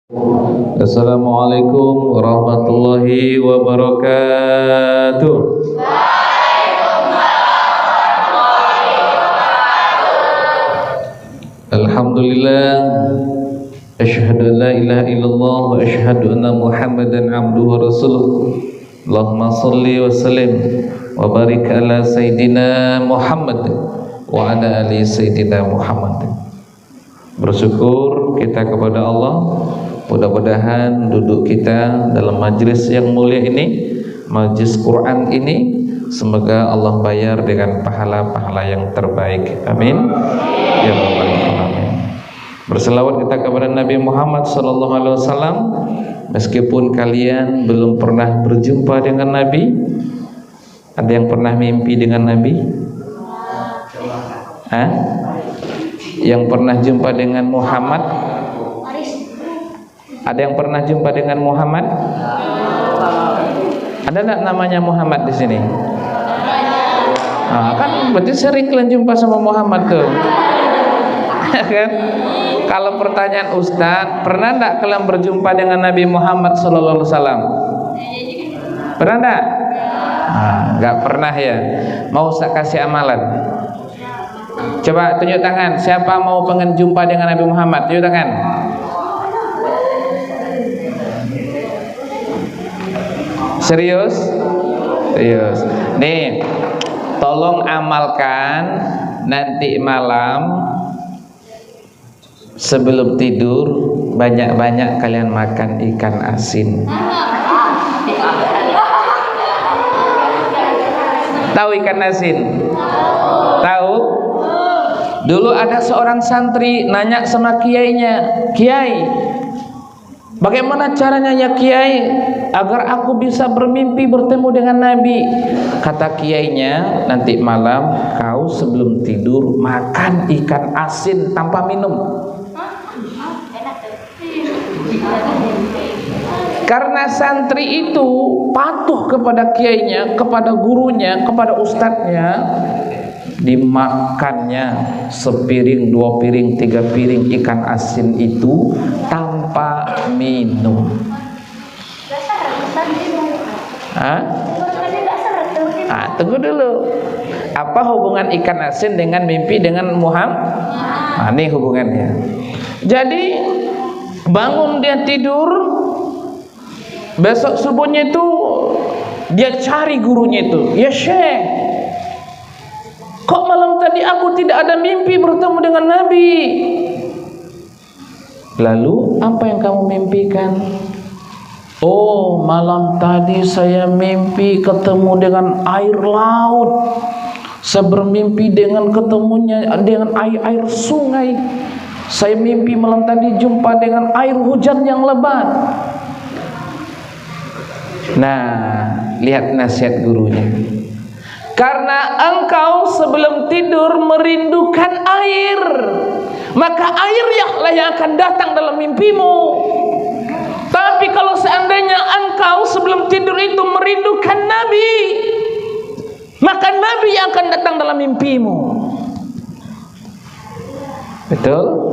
Assalamualaikum warahmatullahi wabarakatuh. Alhamdulillah, asyhadu an la ilaha illallah wa asyhadu anna Muhammadan abduhu wa rasuluh. Allahumma shalli wa sallim wa barik ala sayyidina Muhammad wa ala ali sayyidina Muhammad. Bersyukur kita kepada Allah. Mudah-mudahan duduk kita dalam majlis yang mulia ini, majlis Quran ini, semoga Allah bayar dengan pahala-pahala yang terbaik. Amin ya rabbal alamin. Berselawat kita kepada Nabi Muhammad SAW. Meskipun kalian belum pernah berjumpa dengan Nabi, ada yang pernah mimpi dengan Nabi? Hah? Yang pernah jumpa dengan Muhammad? Ada yang pernah jumpa dengan Muhammad? Ada enggak namanya Muhammad di sini? Nah, kan berarti sering kalian jumpa sama Muhammad tuh. Kan? Kalau pertanyaan Ustaz, pernah enggak kalian berjumpa dengan Nabi Muhammad sallallahu alaihi wasallam? Pernah enggak? Nah, enggak pernah ya. Mau Ustaz kasih amalan? Coba tunjuk tangan, siapa mau pengen jumpa dengan Nabi Muhammad? Tunjuk tangan. Serius? Serius. Nih, tolong amalkan nanti malam sebelum tidur banyak-banyak kalian makan ikan asin. Tahu ikan asin? Tahu? Dulu ada seorang santri nanya sama kiainya, "Kiai, bagaimana caranya ya Kiai agar aku bisa bermimpi bertemu dengan Nabi?" Kata kiainya, "Nanti malam kau sebelum tidur makan ikan asin tanpa minum." Karena santri itu patuh kepada kiainya, kepada gurunya, kepada ustadznya, dimakannya sepiring, 2 piring, 3 piring ikan asin itu tanpa minum. Hah? Tunggu dulu. Apa hubungan ikan asin dengan mimpi dengan Muhammad? Ini hubungannya. Jadi bangun dia tidur, besok subuhnya itu dia cari gurunya itu. "Ya Syekh, kok malam tadi aku tidak ada mimpi bertemu dengan Nabi?" "Lalu apa yang kamu mimpikan?" "Oh, malam tadi saya mimpi ketemu dengan air laut. Saya bermimpi dengan ketemunya dengan air sungai. Saya mimpi malam tadi jumpa dengan air hujan yang lebat." Nah, lihat nasihat gurunya. Karena engkau sebelum tidur merindukan air, maka air yang akan datang dalam mimpimu. Tapi kalau seandainya engkau sebelum tidur itu merindukan Nabi, maka Nabi yang akan datang dalam mimpimu. Betul?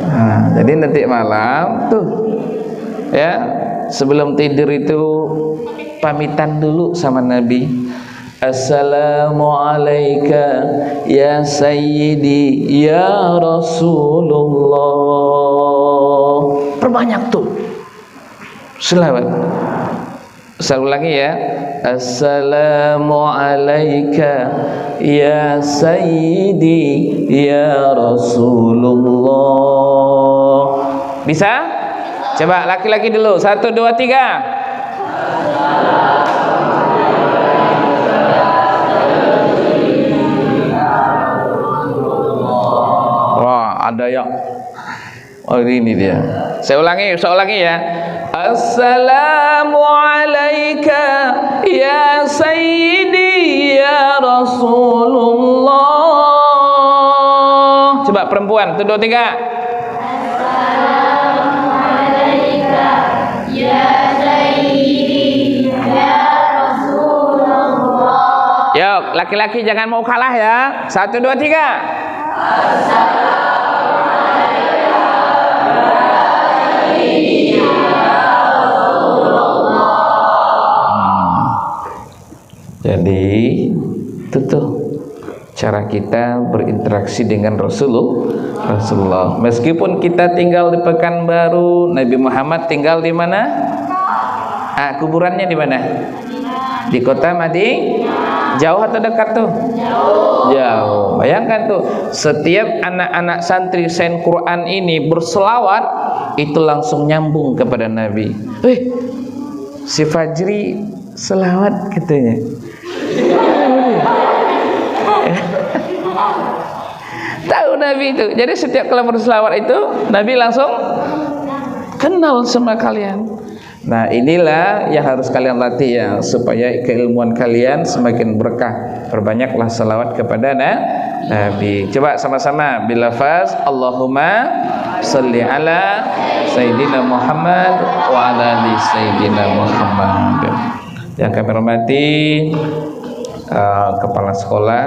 Nah, jadi nanti malam tuh ya, sebelum tidur itu pamitan dulu sama Nabi. "Assalamualaikum ya Sayyidi ya Rasulullah." Perbanyak tuh selawat. Saya ulangi ya. "Assalamualaikum ya Sayyidi ya Rasulullah." Bisa? Coba laki-laki dulu. 1, 2, 3. Wah, ada yang ini dia. Saya ulangi ya. "Assalamualaikum ya Sayyidi ya Rasulullah." Coba perempuan, 1, 2, 3. Ya Sayyidi ya Rasulullah. Yuk, laki-laki jangan mau kalah ya. 1, 2, 3. Assalamualaikum Jadi itu tuh cara kita berinteraksi dengan Rasulullah. Meskipun kita tinggal di Pekanbaru, Nabi Muhammad tinggal di mana? Kuburannya di mana? Di kota Madinah. Jauh atau dekat tuh? Jauh. Bayangkan tuh, setiap anak-anak santri Sain Quran ini berselawat, itu langsung nyambung kepada Nabi. Si Fajri selawat katanya. Tahu Nabi itu. Jadi setiap kali berselawat itu Nabi langsung kenal sama kalian. Nah, inilah yang harus kalian latih ya, supaya keilmuan kalian semakin berkah. Perbanyaklah selawat kepada Nabi. Coba sama-sama bilafaz Allahumma sholli ala Sayyidina Muhammad wa ala ali Sayyidina Muhammad. Yang kami hormati Kepala Sekolah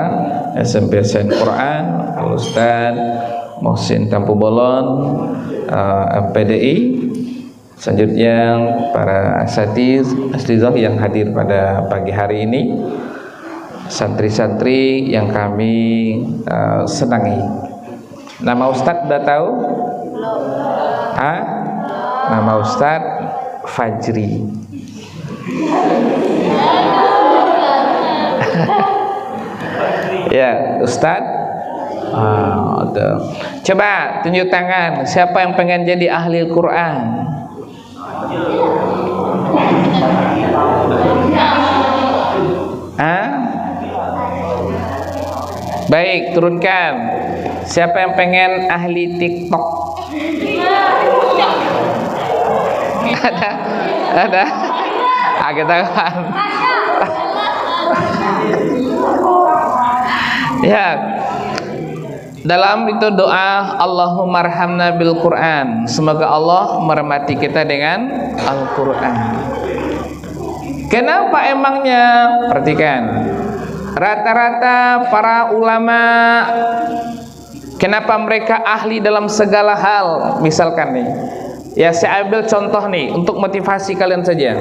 SMP Sain Quran Al-Ustaz Mohsin Tampu Bolon, MPDI. Selanjutnya para asatizah yang hadir pada pagi hari ini, santri-santri yang kami senangi. Nama Ustadz udah tahu? Nama Ustadz Fajri. Ya, Ustadz. Coba tunjuk tangan. Siapa yang pengen jadi ahli Quran? Baik, turunkan. Siapa yang pengen ahli TikTok? Ada. Angkat tangan. Ya. Dalam itu doa Allahumma arhamna bil Quran, semoga Allah merahmati kita dengan Al-Quran. Kenapa emangnya? Perhatikan, rata-rata para ulama, kenapa mereka ahli dalam segala hal? Misalkan nih, ya saya ambil contoh nih untuk motivasi kalian saja.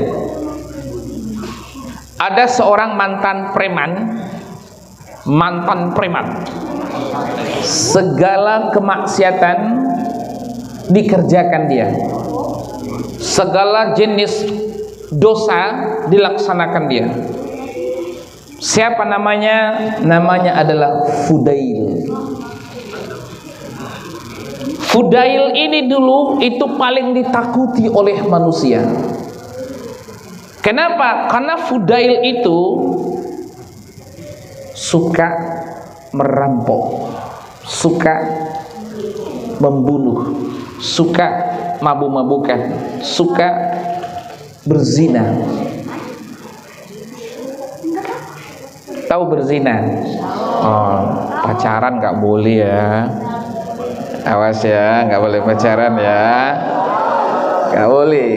Ada seorang mantan preman, segala kemaksiatan dikerjakan dia, segala jenis dosa dilaksanakan dia. Siapa namanya? Namanya adalah Fudail. Fudail ini dulu itu paling ditakuti oleh manusia. Kenapa? Karena Fudail itu suka merampok, suka membunuh, suka mabuk-mabukan, suka berzina. Tahu berzina? Pacaran nggak boleh ya. Awas ya, nggak boleh pacaran ya, nggak boleh.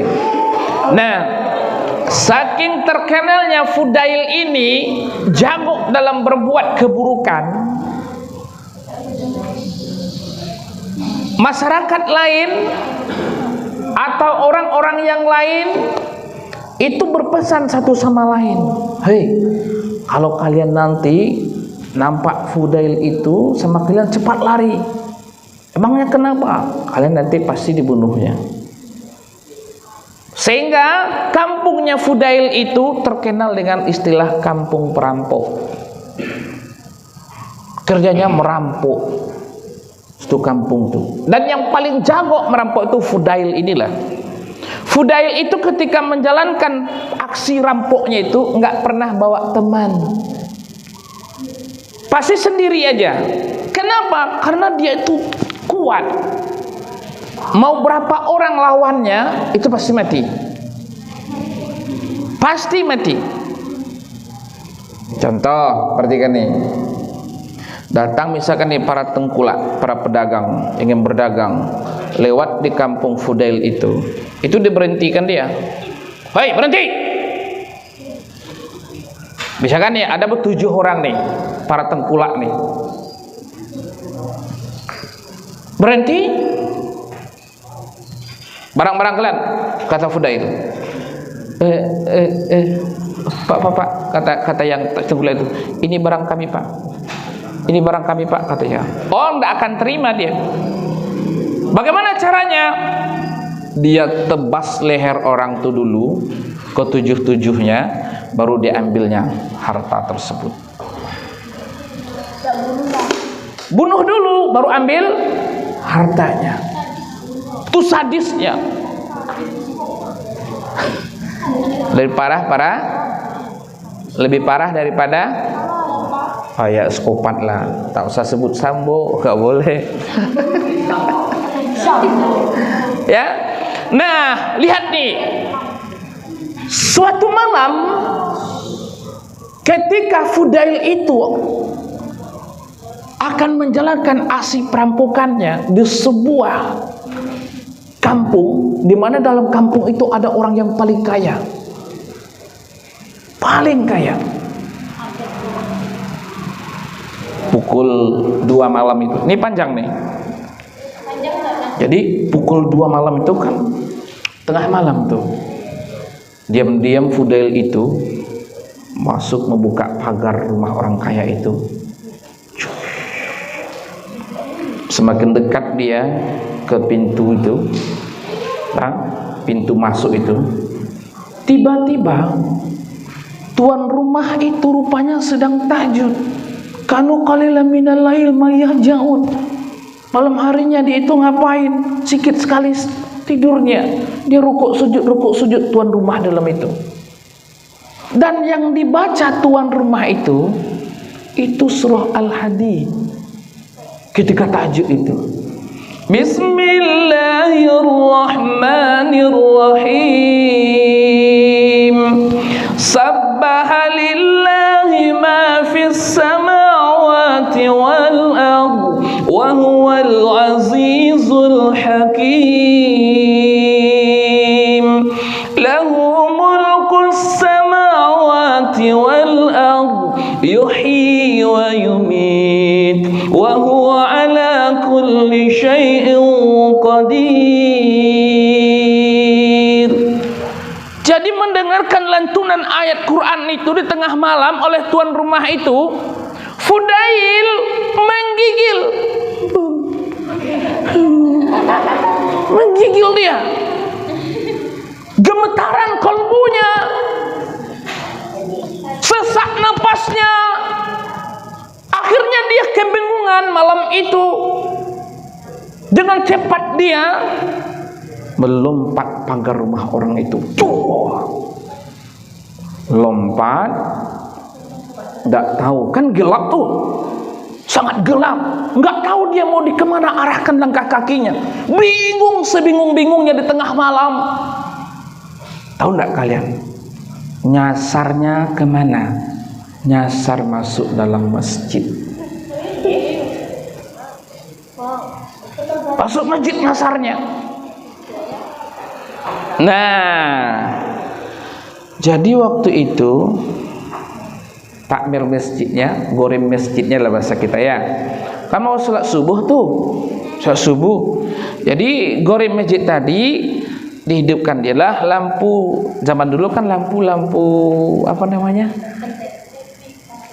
Nah, saking terkenalnya Fudail ini jago dalam berbuat keburukan, masyarakat lain atau orang-orang yang lain itu berpesan satu sama lain, hei, kalau kalian nanti nampak Fudail itu sama kalian cepat lari. Emangnya kenapa? Kalian nanti pasti dibunuhnya. Sehingga kampungnya Fudail itu terkenal dengan istilah kampung perampok. Kerjanya merampok itu kampung tuh. Dan yang paling jago merampok itu Fudail inilah. Fudail itu ketika menjalankan aksi rampoknya itu nggak pernah bawa teman, pasti sendiri aja. Kenapa? Karena dia itu kuat. Mau berapa orang lawannya itu pasti mati. Pasti mati. Contoh, perhatikan nih. Datang misalkan nih para tengkulak, para pedagang ingin berdagang, lewat di kampung Fudail itu diberhentikan dia. Hei, berhenti. Misalkan nih ada 7 orang nih, para tengkulak nih. Berhenti. Barang-barang kalian, kata Fudail. Pak, kata yang tenggelam itu, ini barang kami Pak, ini barang kami Pak, katanya. Oh, tidak akan terima dia. Bagaimana caranya? Dia tebas leher orang itu dulu ke tujuh-tujuhnya, baru diambilnya harta tersebut. Bunuh dulu, baru ambil hartanya. Itu sadisnya. Lebih parah daripada kayak psikopat lah. Tak usah sebut Sambo, gak boleh. Ya. Nah, lihat nih. Suatu malam ketika Fudail itu akan menjalankan aksi perampokannya di sebuah kampung, di mana dalam kampung itu ada orang yang paling kaya. Paling kaya. Pukul 2 malam itu. Ini panjang nih. Jadi pukul 2 malam itu kan tengah malam tuh. Diam-diam Fudail itu masuk membuka pagar rumah orang kaya itu. Semakin dekat dia ke pintu itu, pintu masuk itu, tiba-tiba tuan rumah itu rupanya sedang tahajud. Kanu qalilan minal lail ma yahjaun. Malam harinya dia itu ngapain? Sikit sekali tidurnya. Dia rukuk sujud tuan rumah dalam itu. Dan yang dibaca tuan rumah itu surah Al-Hadid. Ketika tahajud itu. Bismillahirrahmanirrahim. Sabbaha lillahi ma fis samawati wal ardh wa huwal azizul hakim. Lahu mulkus samawati wal ardh yuhyi wa yumit wa huwa ala kulli syai'in qadir. Jadi mendengarkan lantunan ayat Quran itu di tengah malam oleh tuan rumah itu, Fudail menggigil. Menggigil dia. Gemetaran kalbunya. Sesak napasnya. Akhirnya dia kebingungan malam itu. Dengan cepat dia melompat pagar rumah orang itu. Lompat, nggak tahu, kan gelap tuh, sangat gelap, nggak tahu dia mau di kemana arahkan langkah kakinya. Bingung sebingung-bingungnya di tengah malam. Tahu nggak kalian? Nyasarnya kemana? Nyasar masuk dalam masjid. Masuk masjid nyasarnya. Nah, jadi waktu itu takmir masjidnya, gorim masjidnya lah bahasa kita ya. Kan mau sholat subuh tuh, sholat subuh. Jadi gorim masjid tadi dihidupkan dia lah lampu. Zaman dulu kan lampu apa namanya?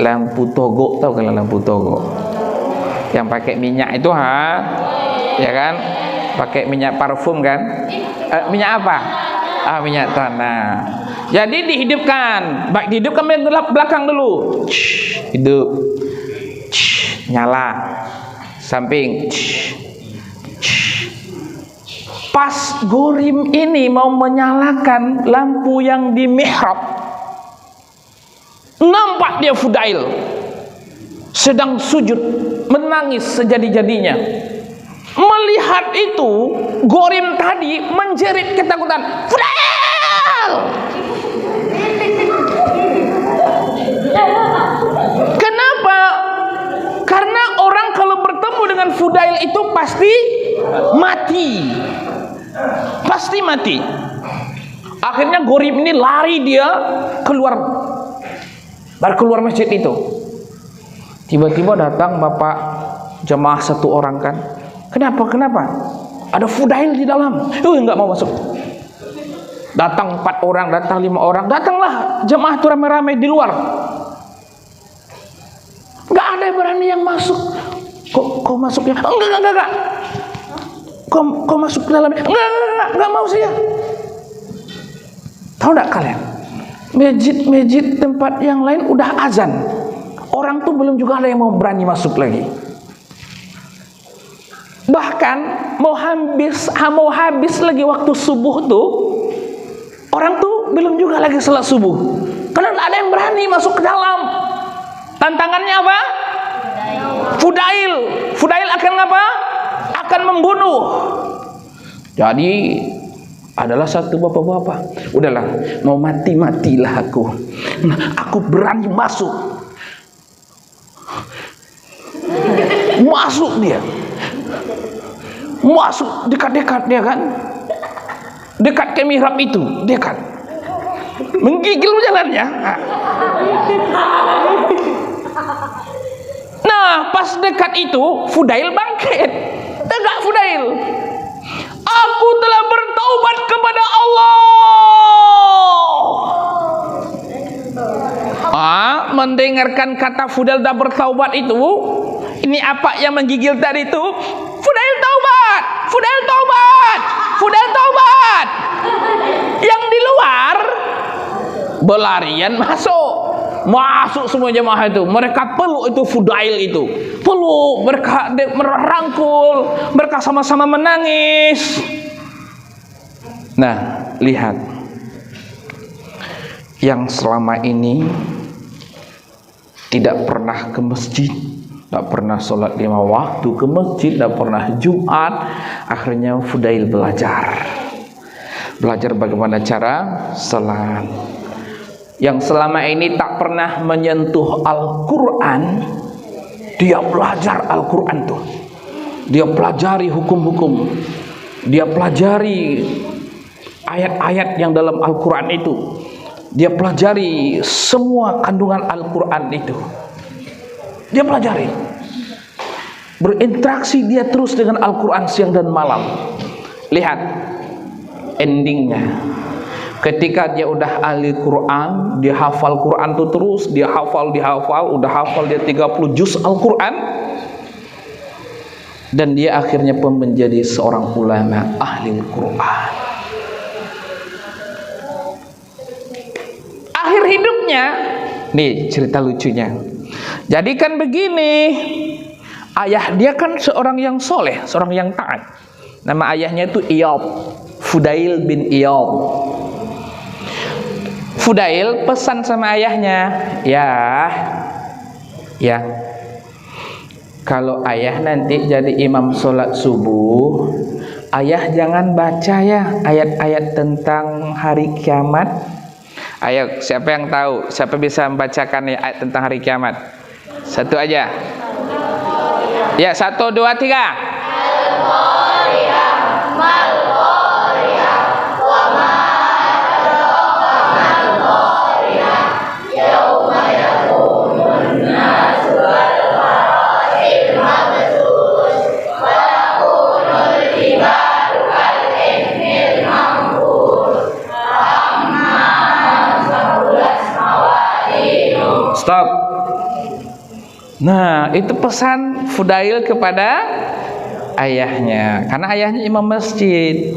Lampu togo, tahu kan lampu togo? Yang pakai minyak itu ya kan? Pakai minyak parfum kan? Minyak apa? Minyak tanah. Jadi dihidupkan. Dihidupkan belakang dulu. Hidup. Nyala. Samping. Pas gorim ini mau menyalakan lampu yang di mihrab, nampak dia Fudail sedang sujud menangis sejadi-jadinya. Melihat itu, gorim tadi menjerit ketakutan, Fudail! Kenapa? Karena orang kalau bertemu dengan Fudail itu pasti mati. Pasti mati. Akhirnya gorim ini lari dia keluar masjid itu. Tiba-tiba datang bapak jemaah satu orang kan. Kenapa? Ada Fudail di dalam. Nggak mau masuk. Datang 4 orang, datang 5 orang, datanglah jemaah itu rame-rame di luar. Nggak ada yang berani yang masuk. Kok masuknya? Enggak. Kok masuk ke dalamnya? Enggak mau saya. Tahu nggak kalian? Masjid tempat yang lain udah azan. Orang tuh belum juga ada yang mau berani masuk lagi. Bahkan mau habis lagi waktu subuh tuh, orang tuh belum juga lagi salat subuh. Karena nggak ada yang berani masuk ke dalam. Tantangannya apa? Fudail akan apa? Akan membunuh. Jadi adalah satu bapak-bapak, udahlah, mau matilah aku. Aku berani masuk. Masuk dia. Masuk dekat-dekat dia kan. Dekat ke mihrab itu, dekat. Menggigil jalannya. Nah, pas dekat itu Fudail bangkit. Tegak Fudail. Aku telah bertaubat kepada Allah. Mendengarkan kata Fudail dah bertaubat itu, ini apa yang menggigil tadi itu? Fudail taubat. Yang di luar berlarian masuk semua jemaah itu. Mereka peluk itu Fudail itu. Peluk, mereka merangkul, mereka sama-sama menangis. Nah, lihat. Yang selama ini tidak pernah ke masjid, tidak pernah sholat 5 waktu ke masjid, tidak pernah Jumat. Akhirnya Fudail belajar bagaimana cara sholat. Yang selama ini tak pernah menyentuh Al-Quran, dia belajar Al-Quran tuh. Dia pelajari hukum-hukum, dia pelajari ayat-ayat yang dalam Al-Quran itu, dia pelajari semua kandungan Al-Quran itu. Dia pelajari, berinteraksi dia terus dengan Al-Quran siang dan malam. Lihat endingnya. Ketika dia udah ahli Quran, dia hafal Quran tuh terus, dia hafal, udah hafal dia 30 juz Al-Quran, dan dia akhirnya pun menjadi seorang ulama ahli Quran. Akhir hidupnya, nih cerita lucunya. Jadi kan begini, ayah dia kan seorang yang soleh, seorang yang taat. Nama ayahnya itu Iyad, Fudail bin Iyad. Fudail pesan sama ayahnya, ya, kalau ayah nanti jadi imam sholat subuh, ayah jangan baca ya ayat-ayat tentang hari kiamat. Ayo, siapa yang tahu? Siapa bisa membacakan ayat tentang hari kiamat? Satu aja. Ya, 1, 2, 3. Stop. Nah, itu pesan Fudail kepada ayahnya, karena ayahnya imam masjid.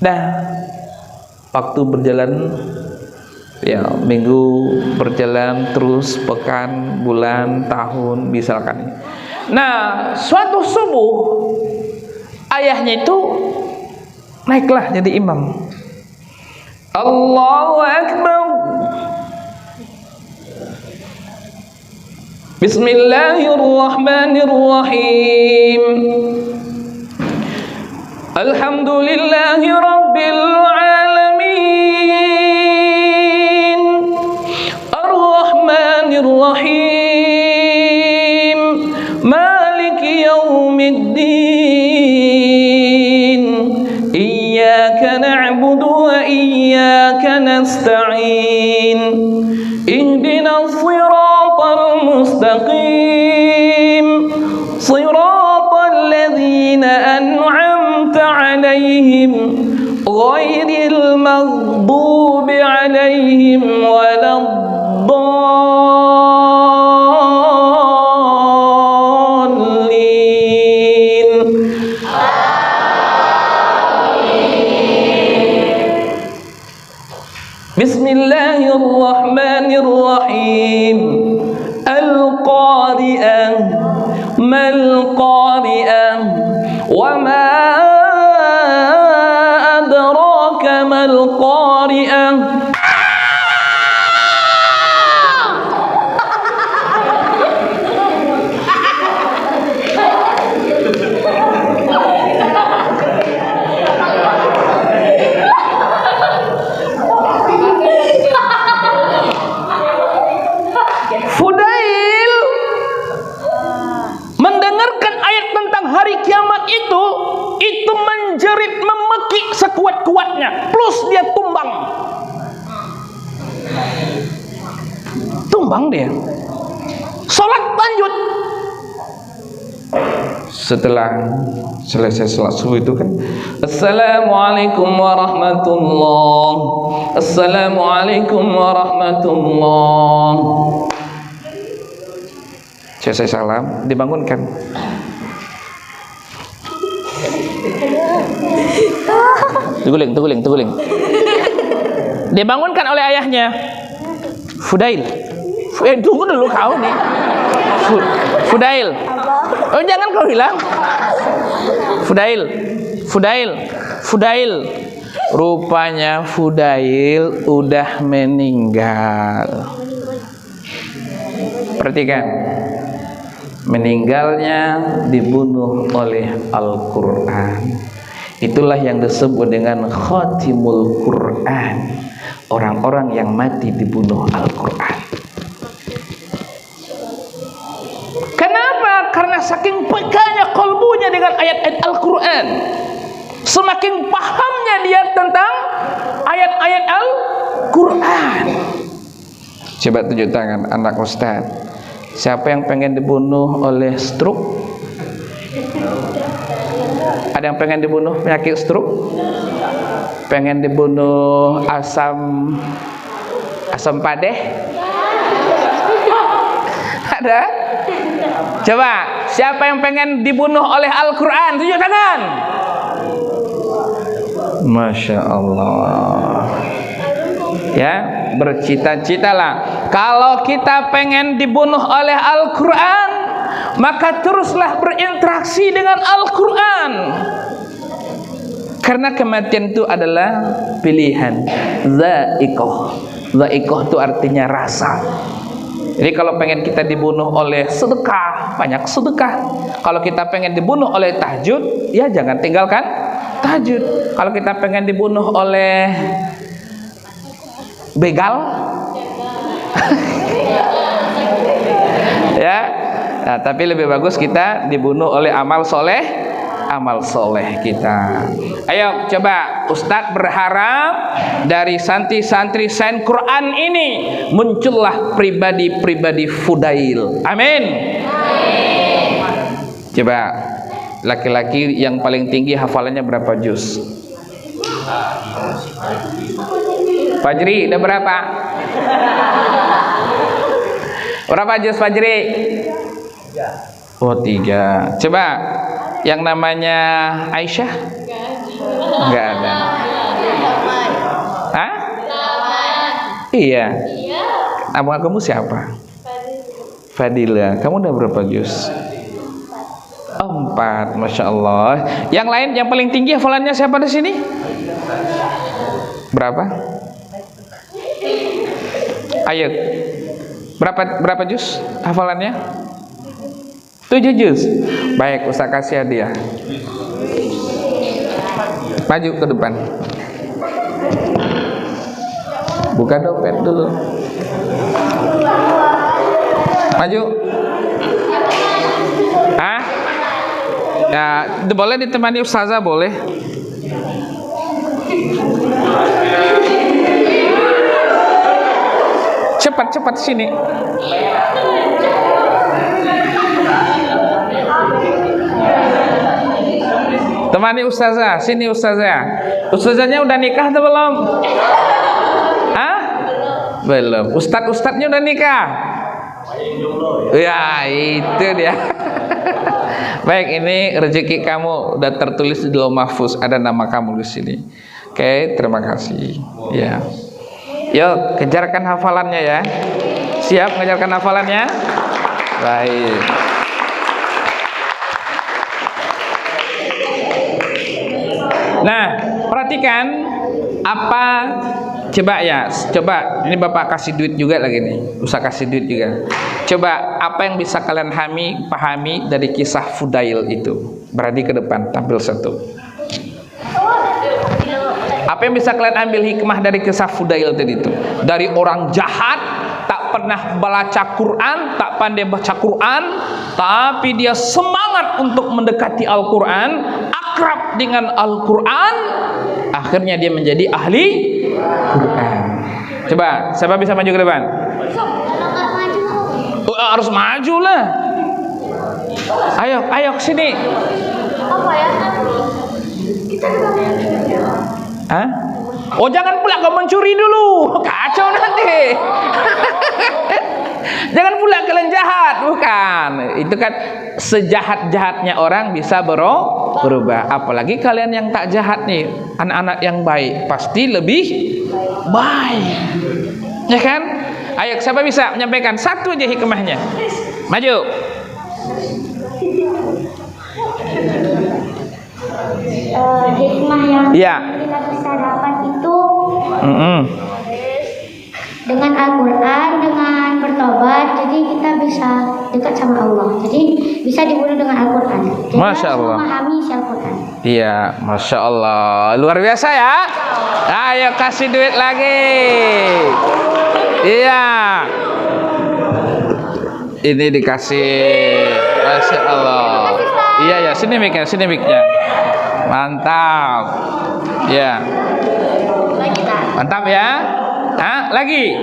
Nah, waktu berjalan, ya, minggu berjalan terus, pekan, bulan, tahun, misalkan. Nah, suatu subuh ayahnya itu naiklah jadi imam. Allahu Akbar. Bismillahirrahmanirrahim. Alhamdulillahi rabbil alamin. Ar-Rahmanirrahim. Maliki yaumiddin. Iyyaka na'budu wa iyyaka nasta'in. Ihdinas siratal mustaqim. Siratal ladzina an'amta 'alaihim ghairil maghdubi 'alaihim عليهم ولا الضالين. بسم الله الرحمن الرحيم. القارئة ما القارئة وما أدراك ما القارئة. Fudail mendengarkan ayat tentang hari kiamat itu menjerit, memekik sekuat-kuatnya, plus dia tumbang dia. Sholat lanjut. Setelah selesai sholat subuh itu kan, Assalamualaikum warahmatullahi, Assalamualaikum warahmatullahi. Selesai salam, dibangunkan. Teguling. Dibangunkan oleh ayahnya. Fudail. Tunggu dulu kau nih. Fudail. Oh, jangan kau bilang. Fudail. Rupanya Fudail udah meninggal. Perhatikan. Meninggalnya dibunuh oleh Al-Quran. Itulah yang disebut dengan Khatimul Quran. Orang-orang yang mati dibunuh Al-Quran. Kenapa? Karena saking pekanya kalbunya dengan ayat-ayat Al-Quran, semakin pahamnya dia tentang ayat-ayat Al-Quran. Coba tunjuk tangan anak Ustaz. Siapa yang pengen dibunuh oleh stroke? Ada yang pengen dibunuh penyakit stroke? Pengen dibunuh asam padeh? Ada? Coba, siapa yang pengen dibunuh oleh Al-Quran? Tunjuk tangan. Masya Allah. Ya, bercita-citalah. Kalau kita pengen dibunuh oleh Al-Quran, maka teruslah berinteraksi dengan Al-Quran. Karena kematian itu adalah pilihan. Za'iqah itu artinya rasa. Jadi kalau pengen kita dibunuh oleh sedekah, banyak sedekah. Kalau kita pengen dibunuh oleh tahajud, ya jangan tinggalkan tahajud. Kalau kita pengen dibunuh oleh begal, ya, nah, tapi lebih bagus kita dibunuh oleh amal soleh kita. Ayo coba, Ustadz berharap dari santri-santri Sains Quran ini muncullah pribadi-pribadi Fudail. Amin. Coba, laki-laki yang paling tinggi hafalannya berapa juz? Fajri udah berapa? Berapa juz Fajri? 3. Oh 3. Coba yang namanya Aisyah? Enggak ada. Hah? Iya. Nama kamu siapa? Fadila. Kamu udah berapa juz? 4. Masya Allah. Yang lain yang paling tinggi hafalannya siapa di sini? Berapa? Ayo. Berapa juz hafalannya? 7 juz. Baik, Ustaz kasih hadiah. Maju ke depan. Buka dompet dulu. Maju. Ah? Ya, boleh ditemani Ustazah, boleh. Cepat sini. Temani Ustazah, sini Ustazah. Ustazahnya udah nikah atau belum? Hah? Belum. Ustadz-ustadznya udah nikah? Ya, itu dia. Baik, ini rezeki kamu udah tertulis di Lauh Mahfuz, ada nama kamu di sini. Oke, terima kasih. Ya. Yuk, kejarkan hafalannya ya. Siap mengejarkan hafalannya? Baik. Nah, perhatikan apa, coba ya, coba ini Bapak kasih duit juga lagi nih, usah kasih duit juga. Coba apa yang bisa kalian pahami dari kisah Fudail itu? Berani ke depan, tampil satu. Apa yang bisa kalian ambil hikmah dari kisah Fudail tadi itu? Dari orang jahat, tak pernah baca Quran, tak pandai baca Quran, tapi dia semangat untuk mendekati Al-Quran, akrab dengan Al-Quran, akhirnya dia menjadi ahli Quran. Coba, siapa bisa maju ke depan? Harus maju lah. Ayo sini. Apa ya? Kita Hah? Oh, jangan pula kau mencuri dulu, kacau nanti. Jangan pula kalian jahat, bukan. Itu kan sejahat-jahatnya orang bisa berubah. Apalagi kalian yang tak jahat nih, anak-anak yang baik pasti lebih baik. Ya kan? Ayo, siapa bisa menyampaikan satu aja hikmahnya? Maju. Hikmah yang Iya. kita bisa dapat itu Mm-mm. dengan Al-Quran, dengan bertobat, jadi kita bisa dekat sama Allah. Jadi bisa dibunuh dengan Al-Quran. Jadi Masya harus Allah. memahami isi Al-Quran. Iya, Masya Allah, luar biasa ya. Ayo kasih duit lagi. Iya. Ini dikasih. Masya Allah. Iya ya, sini mic-nya. Mantap. Ya. Mantap ya. Hah? Lagi.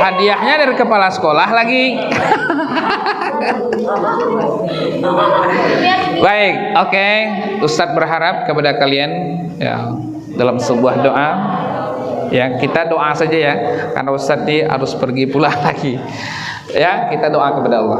Hadiahnya dari kepala sekolah lagi. Baik, oke. Ustadz berharap kepada kalian ya, dalam sebuah doa ya, kita doa saja ya, karena Ustadz harus pergi pula lagi. Ya, kita doa kepada Allah.